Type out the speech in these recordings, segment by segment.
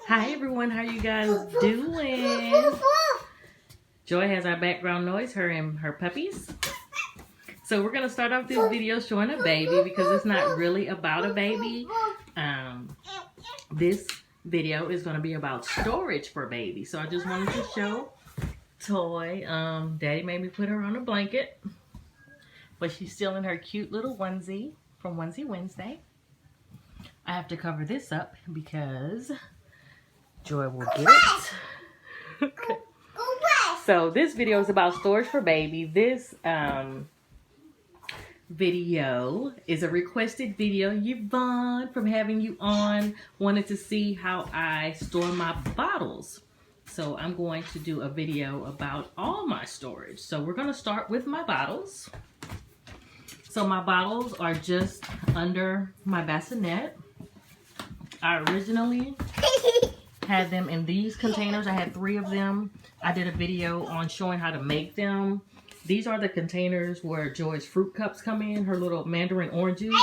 Hi everyone, how you guys doing? Joy has our background noise, her and her puppies. So we're gonna start off this video showing a baby because it's not really about a baby. This video is gonna be about storage for baby. So I just wanted to show Toy. Daddy made me put her on a blanket, but she's still in her cute little onesie from Onesie Wednesday. I have to cover this up because Joy will get it. Okay. So this video is about storage for baby. This video is a requested video. Yvonne from Having You On wanted to see how I store my bottles. So I'm going to do a video about all my storage. So we're going to start with my bottles. So my bottles are just under my bassinet. I originally had them in these containers. I had 3 of them. I did a video on showing how to make them. These are the containers where Joy's fruit cups come in, her little mandarin oranges.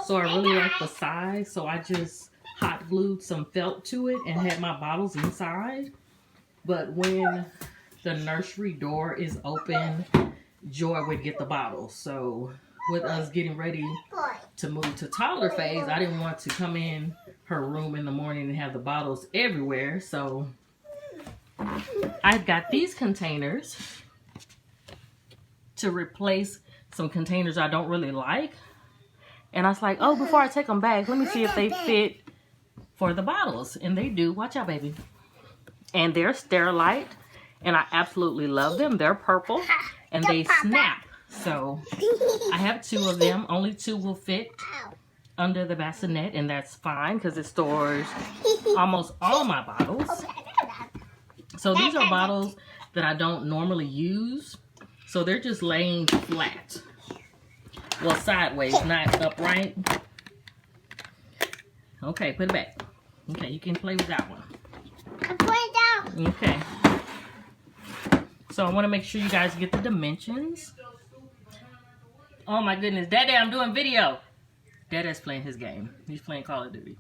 So I really like the size. So I just hot glued some felt to it and had my bottles inside. But when the nursery door is open, Joy would get the bottles. So with us getting ready to move to toddler phase, I didn't want to come in her room in the morning and have the bottles everywhere. So I've got these containers to replace some containers I don't really like. And I was like, oh, before I take them back, let me see if they fit for the bottles. And they do. Watch out, baby. And they're Sterilite. And I absolutely love them. They're purple. And they snap. So I have 2 of them. Only 2 will fit under the bassinet. And that's fine because it stores almost all my bottles. So these are bottles that I don't normally use. So they're just laying flat. Well, sideways, not upright. Okay, put it back. Okay, you can play with that one. I put it down. Okay. So I want to make sure you guys get the dimensions. Oh my goodness, Daddy, I'm doing video. Daddy's playing his game. He's playing Call of Duty.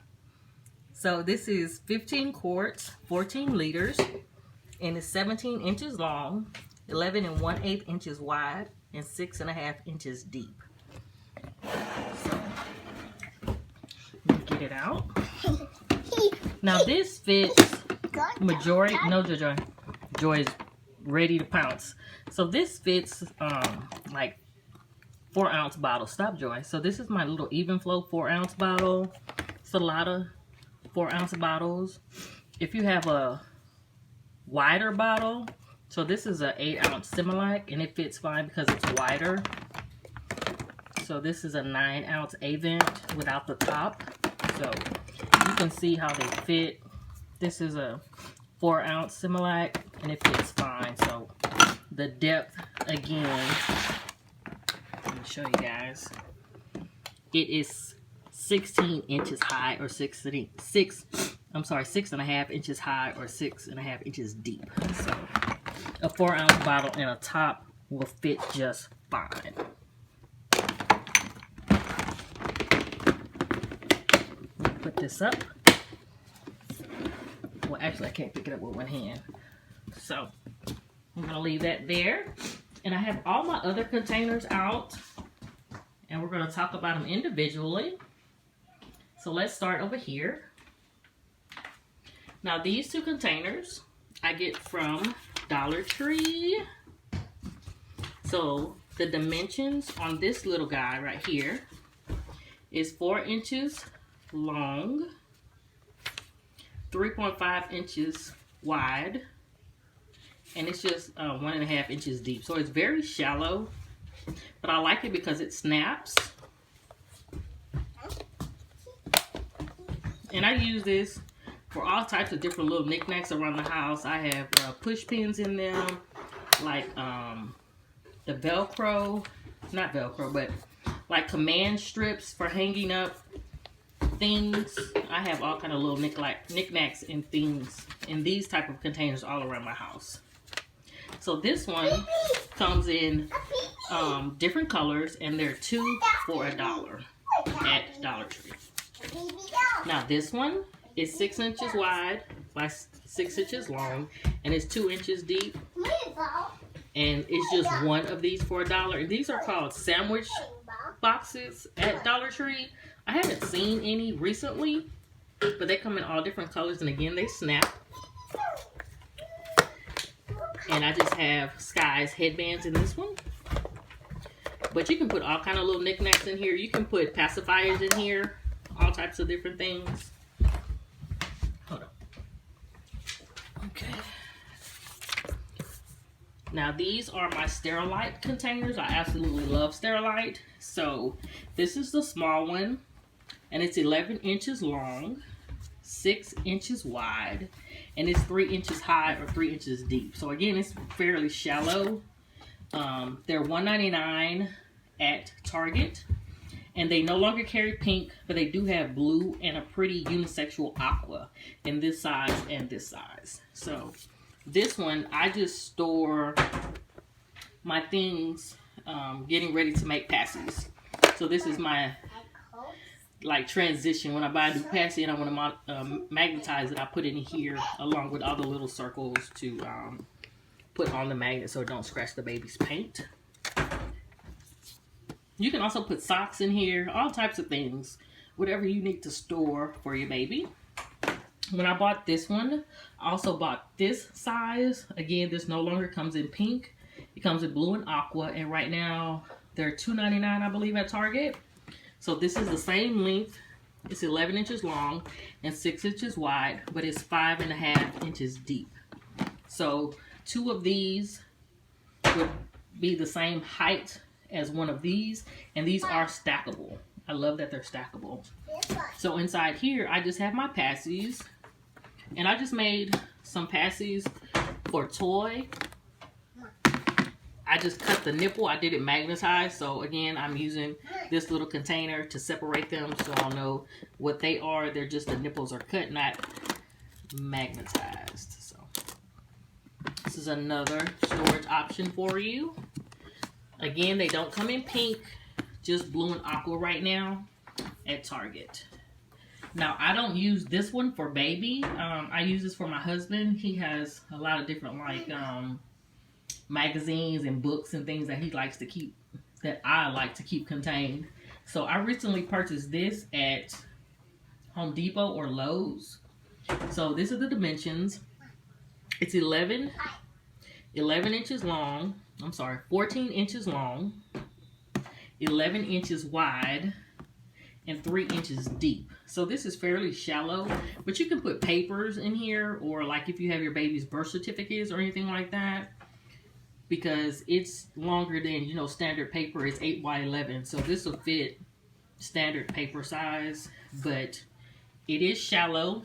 So this is 15 quarts, 14 liters, and it's 17 inches long, 11 1/8 inches wide, and 6.5 inches deep. So let me get it out. Now this fits majority. No, Joy's ready to pounce. So this fits like 4-ounce bottle. Stop, Joy. So this is my little even flow 4-ounce bottle. It's a lot of 4-ounce bottles. If you have a wider bottle, so this is a 8-ounce Sterilite, and it fits fine because it's wider. So this is a 9-ounce A-vent without the top. So you can see how they fit. This is a 4-ounce Sterilite, and it fits fine. So the depth, again, let me show you guys. It is 16 inches high, or 6.5 inches high, or 6.5 inches deep. So a 4-ounce bottle and a top will fit just fine. Put this up. Well, actually, I can't pick it up with one hand. So I'm going to leave that there. And I have all my other containers out. And we're going to talk about them individually. So let's start over here. Now these 2 containers I get from Dollar Tree. So the dimensions on this little guy right here is 4 inches long, 3.5 inches wide, and it's just 1.5 inches deep. So it's very shallow, but I like it because it snaps. And I use this for all types of different little knickknacks around the house. I have push pins in them, like the Velcro, not Velcro, but like command strips for hanging up things. I have all kind of little knickknacks and things in these type of containers all around my house. So this one comes in different colors, and they're 2 for $1 at Dollar Tree. Now this one It's 6 inches wide by 6 inches long, and it's 2 inches deep. And it's just one of these for $1. These are called sandwich boxes at Dollar Tree. I haven't seen any recently, but they come in all different colors, and again, they snap. And I just have Skye's headbands in this one. But you can put all kind of little knickknacks in here. You can put pacifiers in here, all types of different things. Hold on. Okay. Now these are my Sterilite containers. I absolutely love Sterilite. So this is the small one, and it's 11 inches long, 6 inches wide, and it's 3 inches high or 3 inches deep. So again, it's fairly shallow. They're $1.99 at Target, and they no longer carry pink, but they do have blue and a pretty unisexual aqua in this size and this size. So this one, I just store my things getting ready to make pasties. So this is my like transition. When I buy a new pasty and I want to magnetize it, I put it in here along with all the little circles to put on the magnet so it don't scratch the baby's paint. You can also put socks in here, all types of things, whatever you need to store for your baby. When I bought this one, I also bought this size. Again, this no longer comes in pink. It comes in blue and aqua, and right now they're $2.99, I believe, at Target. So this is the same length. It's 11 inches long and 6 inches wide, but it's 5.5 inches deep. So 2 of these would be the same height as one of these, and these are stackable. I love that they're stackable. So inside here, I just have my pasties, and I just made some pasties for toy. I just cut the nipple. I did it magnetized. So again, I'm using this little container to separate them so I'll know what they are. They're just the nipples are cut, not magnetized. So this is another storage option for you. Again, they don't come in pink, just blue and aqua right now at Target. Now, I don't use this one for baby. I use this for my husband. He has a lot of different like magazines and books and things that he likes to keep, that I like to keep contained. So I recently purchased this at Home Depot or Lowe's. So this is the dimensions. It's 11 inches long. I'm sorry, 14 inches long, 11 inches wide, and 3 inches deep. So this is fairly shallow, but you can put papers in here, or like if you have your baby's birth certificates or anything like that, because it's longer than, you know, standard paper. It's 8x11, so this will fit standard paper size, but it is shallow.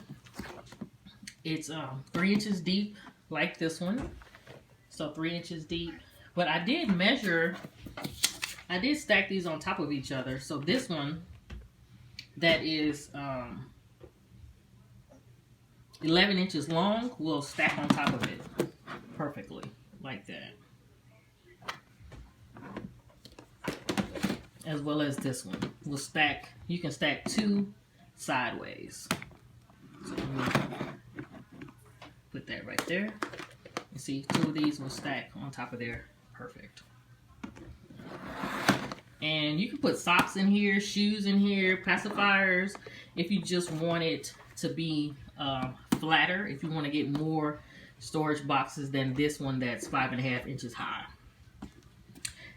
It's 3 inches deep like this one, so 3 inches deep. But I did measure, I did stack these on top of each other. So this one that is 11 inches long will stack on top of it perfectly like that. As well as this one will stack, you can stack 2 sideways. So put that right there. You see, 2 of these will stack on top of there. Perfect. And you can put socks in here, shoes in here, pacifiers, if you just want it to be flatter, if you want to get more storage boxes than this one that's 5.5 inches high.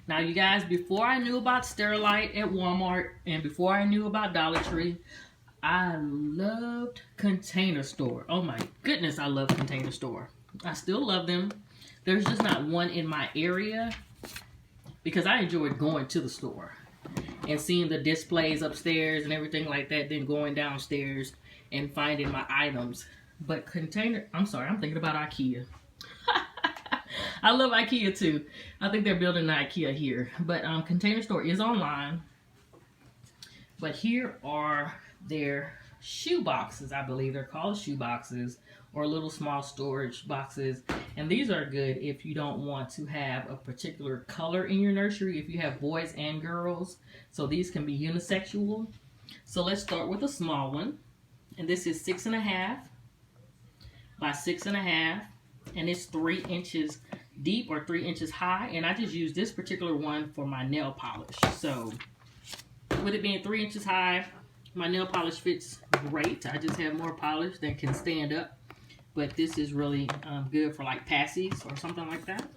Now you guys, before I knew about Sterilite at Walmart and before I knew about Dollar Tree, I loved Container Store. Oh my goodness, I love Container Store. I still love them. There's just not one in my area because I enjoyed going to the store and seeing the displays upstairs and everything like that, then going downstairs and finding my items. But I'm sorry, I'm thinking about IKEA. I love IKEA too. I think they're building an IKEA here. But Container Store is online. But here are their shoe boxes. I believe they're called shoe boxes, or little small storage boxes. And these are good if you don't want to have a particular color in your nursery, if you have boys and girls. So these can be unisexual. So let's start with a small one. And this is 6.5 by 6.5, and it's 3 inches deep or 3 inches high. And I just use this particular one for my nail polish. So with it being 3 inches high, my nail polish fits great. I just have more polish than can stand up. But this is really good for like passies or something like that.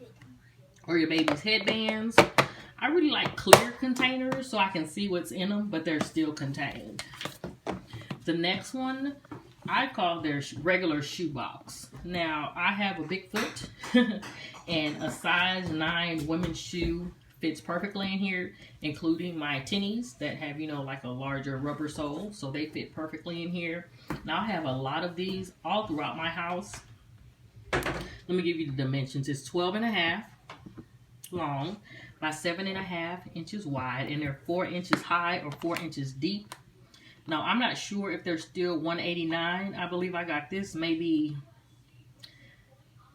Or your baby's headbands. I really like clear containers so I can see what's in them, but they're still contained. The next one, I call their regular shoebox. Now, I have a big foot, and a size 9 women's shoe fits perfectly in here, including my tennies that have, you know, like a larger rubber sole, so they fit perfectly in here. Now, I have a lot of these all throughout my house. Let me give you the dimensions. It's 12.5 long by 7.5 inches wide, and they're 4 inches high or 4 inches deep. Now, I'm not sure if they're still $189. I believe I got this maybe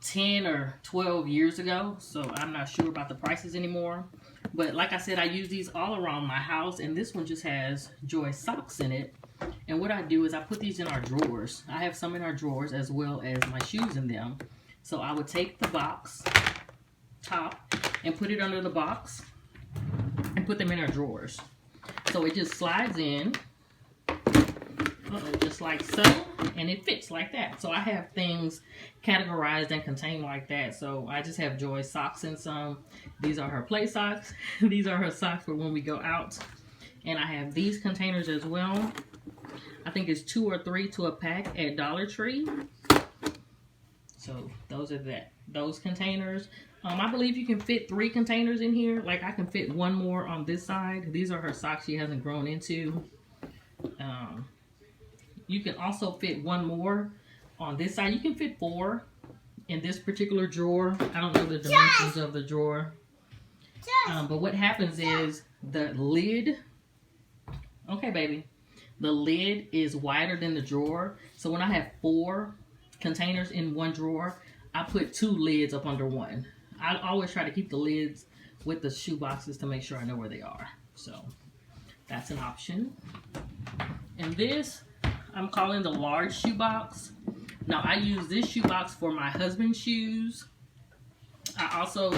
10 or 12 years ago, so I'm not sure about the prices anymore. But like I said, I use these all around my house, and this one just has Joy socks in it. And what I do is I put these in our drawers. I have some in our drawers as well as my shoes in them. So I would take the box top and put it under the box and put them in our drawers. So it just slides in. Just like so, and it fits like that. So I have things categorized and contained like that. So I just have Joy's socks in some. These are her play socks. These are her socks for when we go out. And I have these containers as well. I think it's 2 or 3 to a pack at Dollar Tree. So those are those containers. I believe you can fit 3 containers in here. Like I can fit one more on this side. These are her socks she hasn't grown into. You can also fit one more on this side. You can fit 4 in this particular drawer. I don't know the dimensions of the drawer. But what happens is the lid, okay baby, the lid is wider than the drawer. So when I have 4 containers in one drawer, I put 2 lids up under one. I always try to keep the lids with the shoe boxes to make sure I know where they are. So that's an option. And this, I'm calling the large shoebox. Now I use this shoebox for my husband's shoes. I also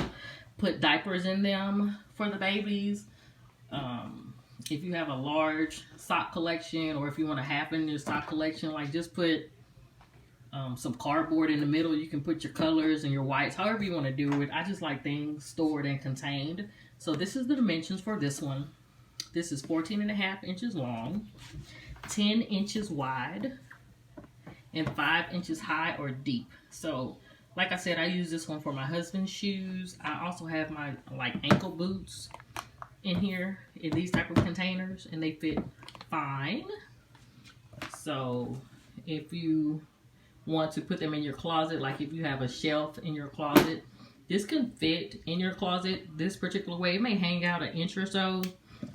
put diapers in them for the babies. If you have a large sock collection, or if you want to half in your sock collection, like just put some cardboard in the middle. You can put your colors and your whites, however you want to do it. I just like things stored and contained. So this is the dimensions for this one. This is 14.5 inches long, 10 inches wide, and 5 inches high or deep. So like I said, I use this one for my husband's shoes. I also have my like ankle boots in here in these type of containers, and they fit fine. So if you want to put them in your closet, like if you have a shelf in your closet, this can fit in your closet this particular way. It may hang out an inch or so,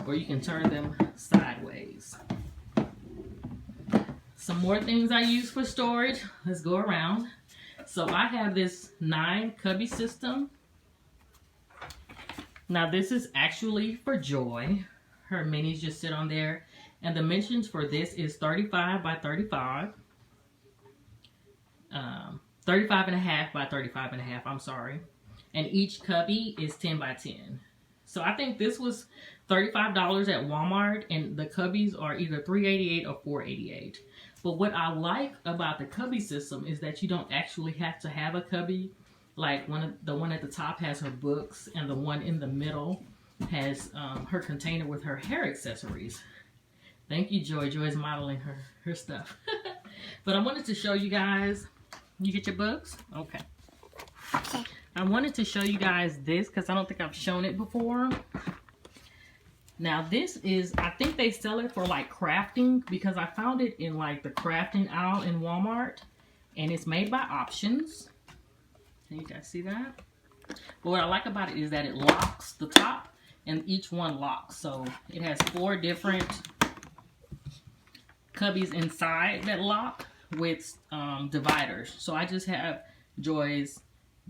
or you can turn them sideways. Some more things I use for storage. Let's go around. So I have this 9 Cubby System. Now this is actually for Joy. Her minis just sit on there. And the dimensions for this is 35 by 35. 35.5 by 35.5, I'm sorry. And each cubby is 10 by 10. So I think this was $35 at Walmart, and the cubbies are either $3.88 or $4.88. But what I like about the Cubby System is that you don't actually have to have a cubby. Like the one at the top has her books, and the one in the middle has her container with her hair accessories. Thank you, Joy. Joy's modeling her stuff. But I wanted to show you guys. You get your books? Okay. Okay. I wanted to show you guys this because I don't think I've shown it before. Now this is, I think they sell it for like crafting, because I found it in like the crafting aisle in Walmart, and it's made by Options. Can you guys see that? But what I like about it is that it locks the top, and each one locks. So it has 4 different cubbies inside that lock with dividers. So I just have Joy's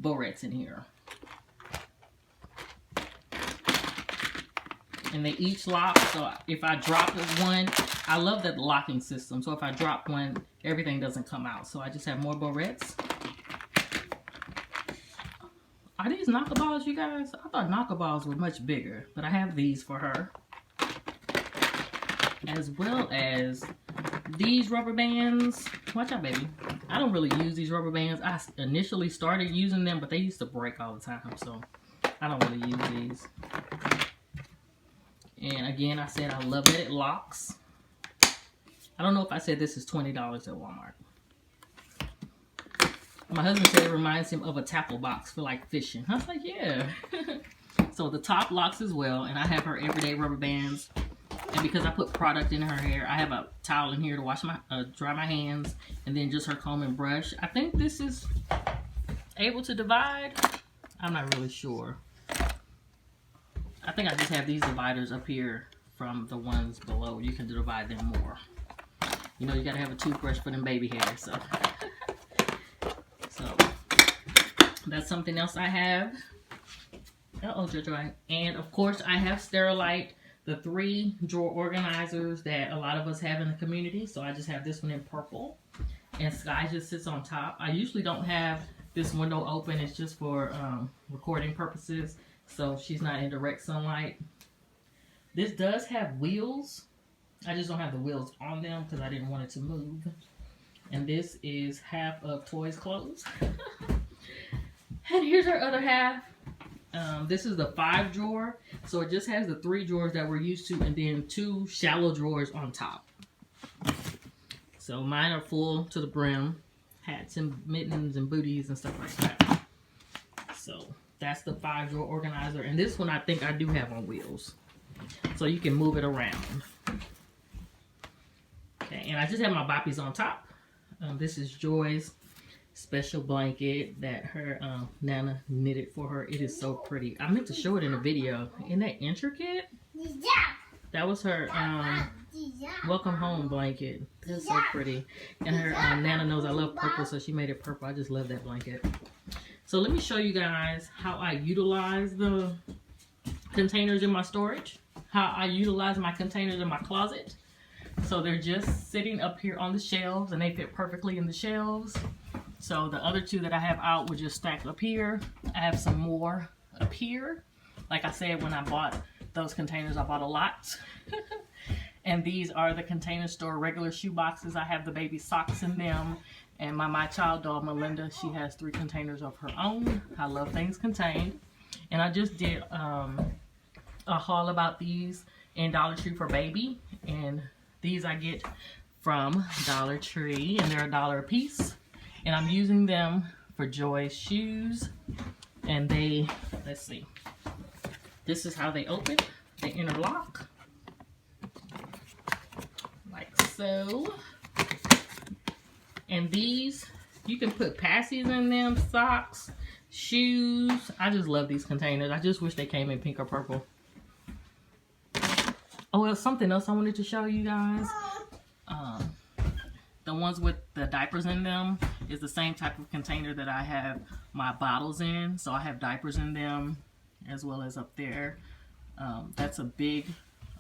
barrettes in here. And they each lock, so if I drop one, I love that locking system. So if I drop one, everything doesn't come out. So I just have more barrettes. Are these knockaballs, you guys? I thought knockaballs were much bigger, but I have these for her. As well as these rubber bands. Watch out, baby. I don't really use these rubber bands. I initially started using them, but they used to break all the time, so I don't really use these. And again, I said I love that it locks. I don't know if I said this is $20 at Walmart. My husband said it reminds him of a tackle box for like fishing. I was like, yeah. So the top locks as well, and I have her everyday rubber bands. And because I put product in her hair, I have a towel in here to wash my, dry my hands, and then just her comb and brush. I think this is able to divide. I'm not really sure. I think I just have these dividers up here from the ones below. You can divide them more. You know, you gotta have a toothbrush for them baby hair, so. So, that's something else I have. Uh-oh, Jojo. And of course, I have Sterilite, the 3 drawer organizers that a lot of us have in the community. So I just have this one in purple, and Skye just sits on top. I usually don't have this window open. It's just for recording purposes, so she's not in direct sunlight. This does have wheels. I just don't have the wheels on them because I didn't want it to move. And this is half of Toys Clothes. And here's our other half. This is the 5 drawer, so it just has the 3 drawers that we're used to, and then 2 shallow drawers on top. So mine are full to the brim, hats and mittens and booties and stuff like that. So that's the 5 drawer organizer, and this one I think I do have on wheels, so you can move it around. Okay, and I just have my boppies on top. This is Joy's special blanket that her Nana knitted for her. It is so pretty. I meant to show it in a video. Isn't that intricate? That was her welcome home blanket. That's so pretty. And her Nana knows I love purple, so she made it purple. I just love that blanket. So let me show you guys how I utilize the containers in my storage. How I utilize my containers in my closet. So they're just sitting up here on the shelves, and they fit perfectly in the shelves. So the other 2 that I have out will just stack up here. I have some more up here. Like I said, when I bought those containers, I bought a lot. And these are the Container Store regular shoe boxes. I have the baby socks in them. And my child doll, Melinda, she has 3 containers of her own. I love things contained. And I just did a haul about these in Dollar Tree for baby. And these I get from Dollar Tree, and they're $1 a piece. And I'm using them for Joy's shoes. And they, let's see. This is how they open. They interlock. Like so. And these, you can put passies in them, socks, shoes. I just love these containers. I just wish they came in pink or purple. Oh, well, something else I wanted to show you guys. The ones with the diapers in them is the same type of container that I have my bottles in. So I have diapers in them as well as up there. That's a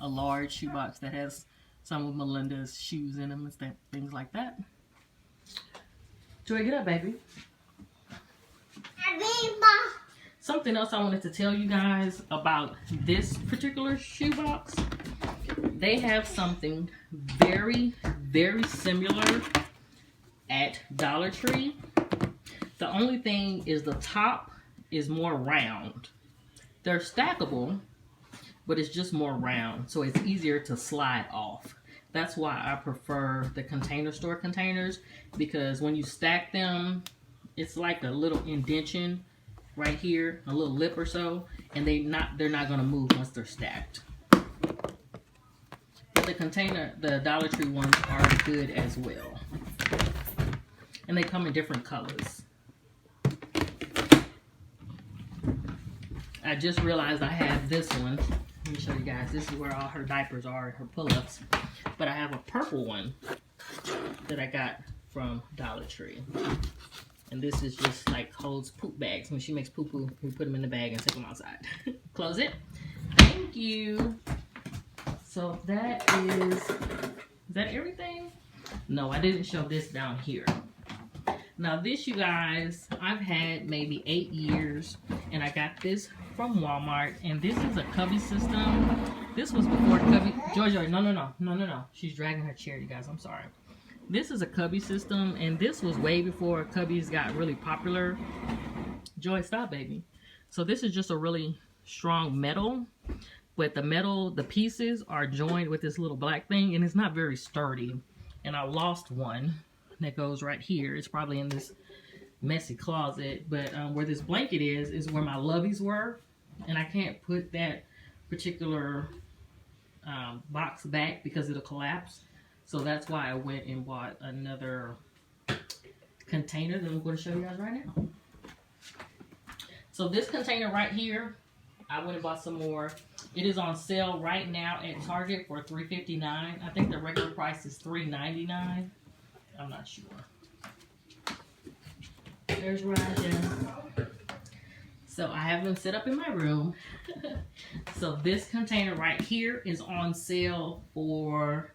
large shoebox that has some of Melinda's shoes in them and things like that. Joy, get up, baby. Something else I wanted to tell you guys about this particular shoebox. They have something very, very similar at Dollar Tree. The only thing is the top is more round. They're stackable, but it's just more round, so it's easier to slide off. That's why I prefer the Container Store containers, because when you stack them, it's like a little indentation right here, a little lip or so, and they're not going to move once they're stacked. The Dollar Tree ones are good as well. And they come in different colors. I just realized I have this one. Let me show you guys. This is where all her diapers are, her pull-ups. But I have a purple one that I got from Dollar Tree. And this is just like holds poop bags. When she makes poo-poo, we put them in the bag and take them outside. Close it. Thank you. So that is Is that everything? No, I didn't show this down here. Now this, you guys, I've had maybe 8 years, and I got this from Walmart, and this is a Cubby System. This was before Cubby. Joy, no. She's dragging her chair, you guys. I'm sorry. This is a Cubby System, and this was way before Cubbies got really popular. Joy, stop, baby. So this is just a really strong metal, but the metal, the pieces are joined with this little black thing, and it's not very sturdy. And I lost one that goes right here. It's probably in this messy closet, but where this blanket is where my loveys were, and I can't put that particular box back because it'll collapse. So that's why I went and bought another container that I'm going to show you guys right now. So this container right here, I went and bought some more. It is on sale right now at Target for $3.59. I think the regular price is $3.99. I'm not sure. There's Raja. So I have them set up in my room. So this container right here is on sale for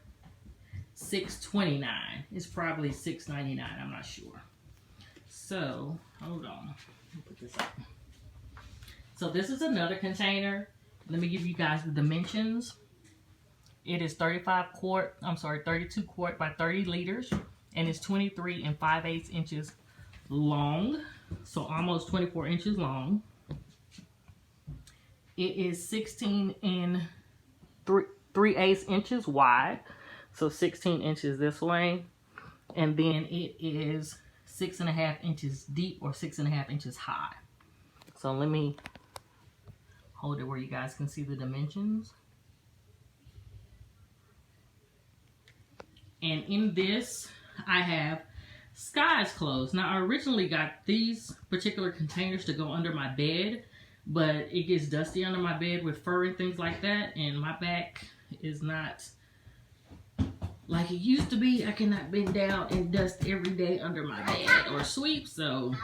$6.29. It's probably $6.99. I'm not sure. So hold on. Let me put this up. So this is another container. Let me give you guys the dimensions. It is 32 quart by 30 liters, and it's 23 5/8 inches long, so almost 24 inches long. It is 16 3/8 inches wide, so 16 inches this way, and then it is 6.5 inches deep or 6.5 inches high. So let me hold it where you guys can see the dimensions. And in this, I have Skye's clothes. Now, I originally got these particular containers to go under my bed, but it gets dusty under my bed with fur and things like that, and my back is not like it used to be. I cannot bend down and dust every day under my bed or sweep, so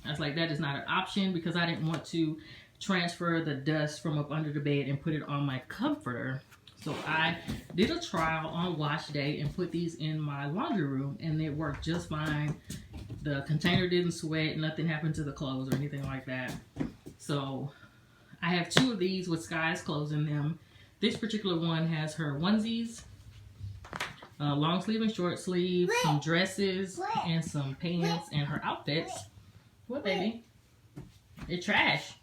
I was like, that is not an option, because I didn't want to transfer the dust from up under the bed and put it on my comforter. So I did a trial on wash day and put these in my laundry room, and it worked just fine. The container didn't sweat, nothing happened to the clothes or anything like that. So I have 2 of these with Skye's clothes in them. This particular one has her onesies, long sleeve and short sleeve, some dresses, and some pants, and her outfits. What, baby? It trash.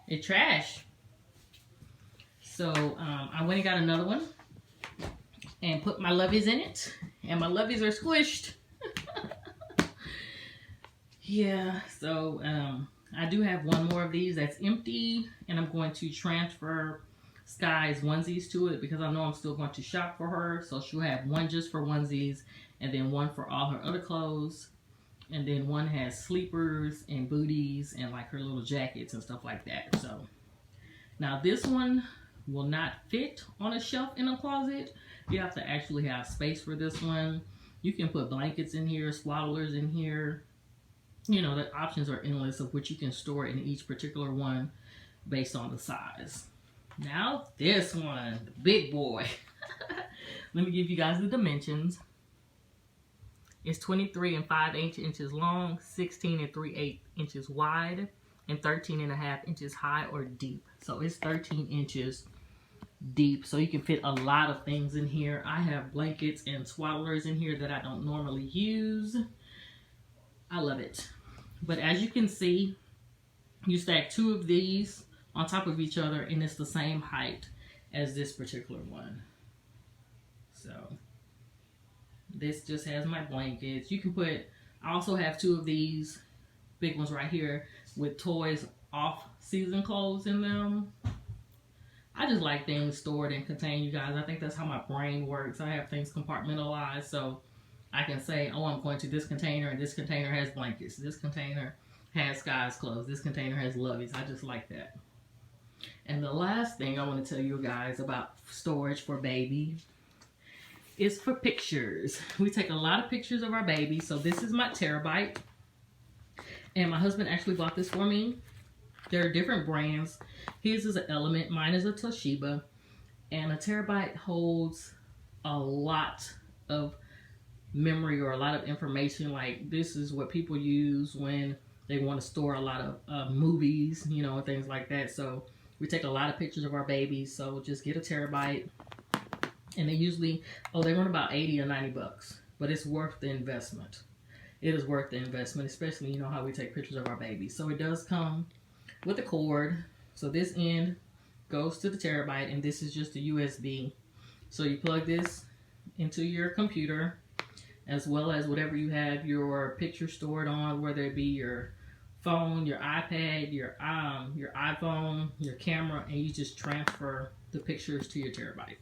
It trash. So I went and got another one and put my loveys in it, and my loveys are squished. Yeah, so I do have one more of these that's empty, and I'm going to transfer Skye's onesies to it because I know I'm still going to shop for her. So she'll have one just for onesies, and then one for all her other clothes. And then one has sleepers and booties and like her little jackets and stuff like that. So now this one will not fit on a shelf in a closet. You have to actually have space for this one. You can put blankets in here, swaddlers in here. You know, the options are endless of which you can store in each particular one based on the size. Now this one, the big boy. Let me give you guys the dimensions. It's 23 5/8 inches long, 16 3/8 inches wide, and 13.5 inches high or deep. So it's 13 inches deep, so you can fit a lot of things in here. I have blankets and swaddlers in here that I don't normally use. I love it. But as you can see, you stack 2 of these on top of each other, and it's the same height as this particular one. So this just has my blankets. You can put, I also have 2 of these big ones right here with toys off-season clothes in them. I just like things stored and contained, you guys. I think that's how my brain works. I have things compartmentalized, so I can say, oh, I'm going to this container, and this container has blankets. This container has Skye's clothes. This container has loveys. I just like that. And the last thing I want to tell you guys about storage for baby is for pictures. We take a lot of pictures of our baby. So this is my terabyte. And my husband actually bought this for me. There are different brands. His is an Element. Mine is a Toshiba. And a terabyte holds a lot of memory or a lot of information. Like, this is what people use when they want to store a lot of movies, you know, and things like that. So we take a lot of pictures of our babies. So just get a terabyte. And they usually, they run about 80 or 90 bucks. But it's worth the investment. It is worth the investment, especially, you know, how we take pictures of our babies. So it does come with a cord. So this end goes to the terabyte, and this is just a USB. So you plug this into your computer, as well as whatever you have your picture stored on, whether it be your phone, your iPad, your iPhone, your camera, and you just transfer the pictures to your terabyte.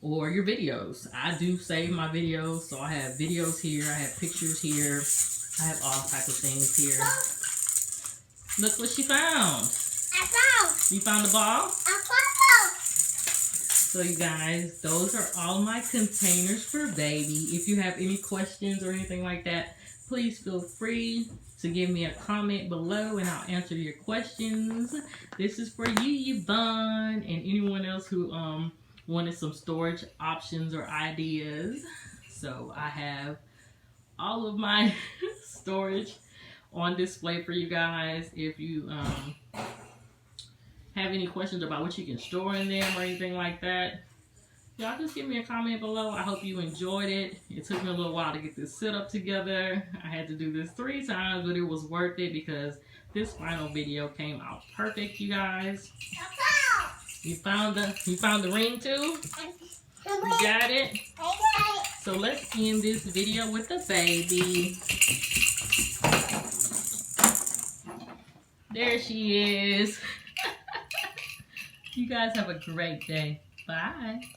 Or your videos. I do save my videos, so I have videos here, I have pictures here, I have all types of things here. Look what she found. I found. You found the ball? I found. So you guys, those are all my containers for baby. If you have any questions or anything like that, please feel free to give me a comment below and I'll answer your questions. This is for you, Yvonne, and anyone else who wanted some storage options or ideas. So I have all of my storage on display for you guys. If you have any questions about what you can store in them or anything like that, y'all just give me a comment below. I hope you enjoyed it. It took me a little while to get this set up together. I had to do this 3 times, but it was worth it because this final video came out perfect, you guys. You found the ring too? You got it? So let's end this video with the baby. There she is. You guys have a great day. Bye.